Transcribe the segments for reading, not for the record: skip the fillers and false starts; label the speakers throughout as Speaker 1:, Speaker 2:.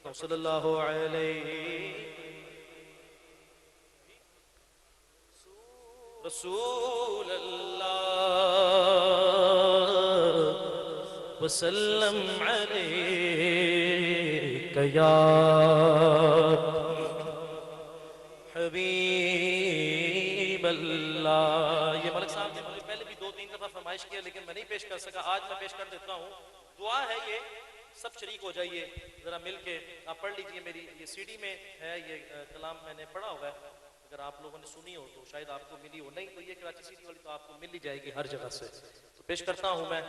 Speaker 1: پڑھتا ہوں صلی اللہ علیہ رسول اللہ وسلم علیک یا حبیب اللہ۔ یہ ملک صاحب نے مجھے پہلے بھی 2-3 دفعہ فرمائش کیا لیکن میں نہیں پیش کر سکا، آج میں پیش کر دیتا ہوں۔ دعا ہے، یہ سب شریک ہو جائیے ذرا مل کے، آپ پڑھ لیجئے، میری یہ سی ڈی میں ہے، یہ کلام میں نے پڑھا ہوا ہے، اگر آپ لوگوں نے سنی ہو تو شاید آپ کو ملی ہو، نہیں تو یہ کراچی سی ڈی والی تو آپ کو مل ہی جائے گی ہر جگہ سے۔ تو پیش کرتا ہوں میں،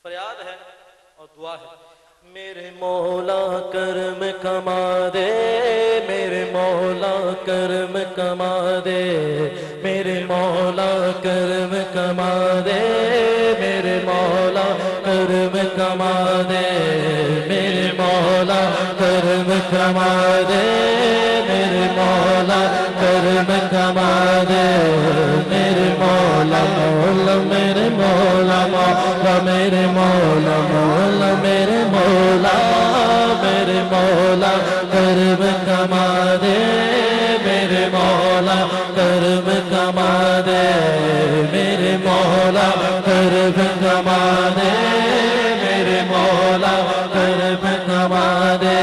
Speaker 1: فریاد ہے اور دعا ہے۔ میرے مولا کرم کما دے، میرے مولا کرم کما دے، میرے مولا کرم کما دے، میرے مولا کرم کما دے، میرے مولا کرم کما دے، میرے مولا کرم کما دے، میرے مولا مولا میرے مولا مولا میرے مولا مولا میرے مولا میرے مولا کرم کما دے، میرے مولا کرم کما دے، میرے مولا کرم کما دے، میرے مولا کرم کما دے۔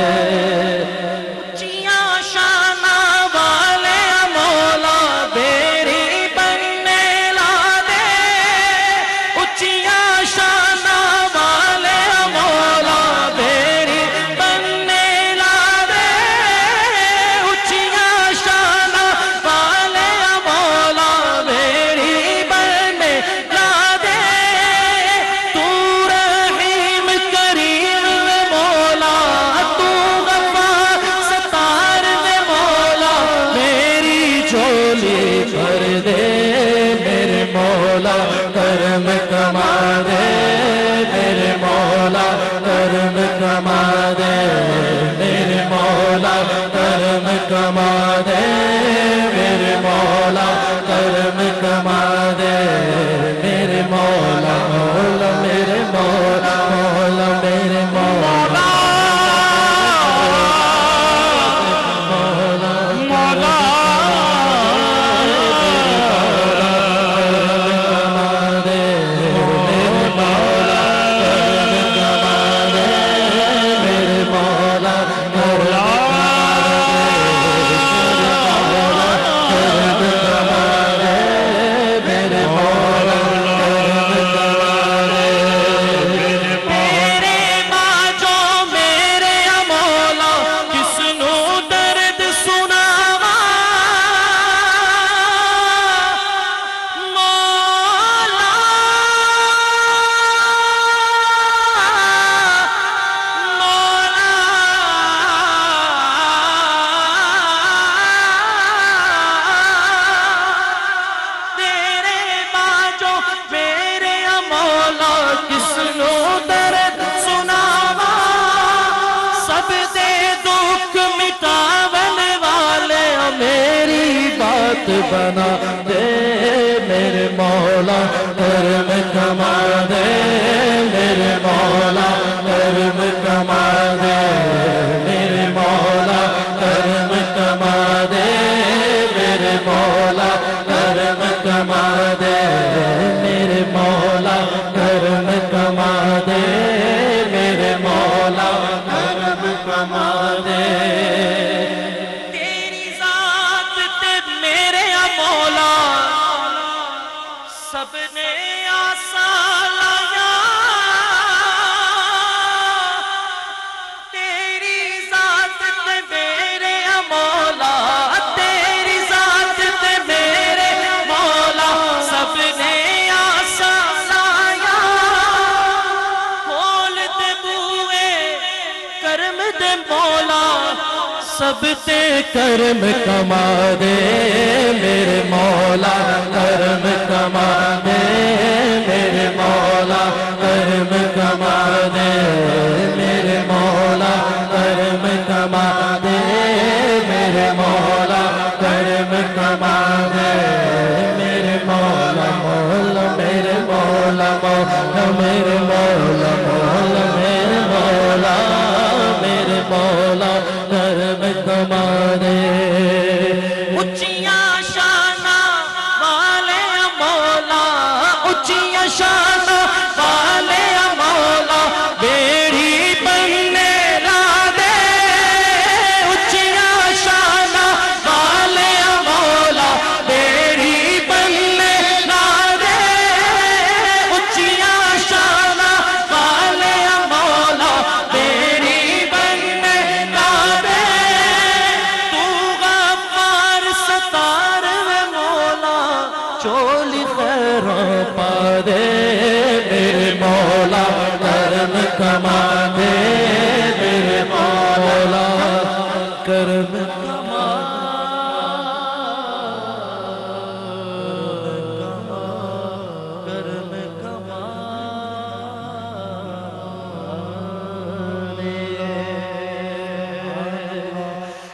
Speaker 1: کرم کما دے میرے مولا کرم کما دے، میرے مولا کرم کما دے، میرے مولا کرم کما دے، میرے مولا مولا میرے مولا مولا میرے مولا بنا دے، میرے مولا کرم کما دے، میرے مولا کرم کما دے، میرے مولا کرم کما دے، میرے مولا کرم کما دے، میرے مولا کرم کما دے، میرے مولا کرم کما دے۔ سب نے آسان لایا تیری ذات تے میرے مولا، تیری ذات تے میرے مولا، سب نے آسان لایا، کھول دے بوئے کرم دے مولا، سب تے کرم کما دے، میرے مولا کرم کما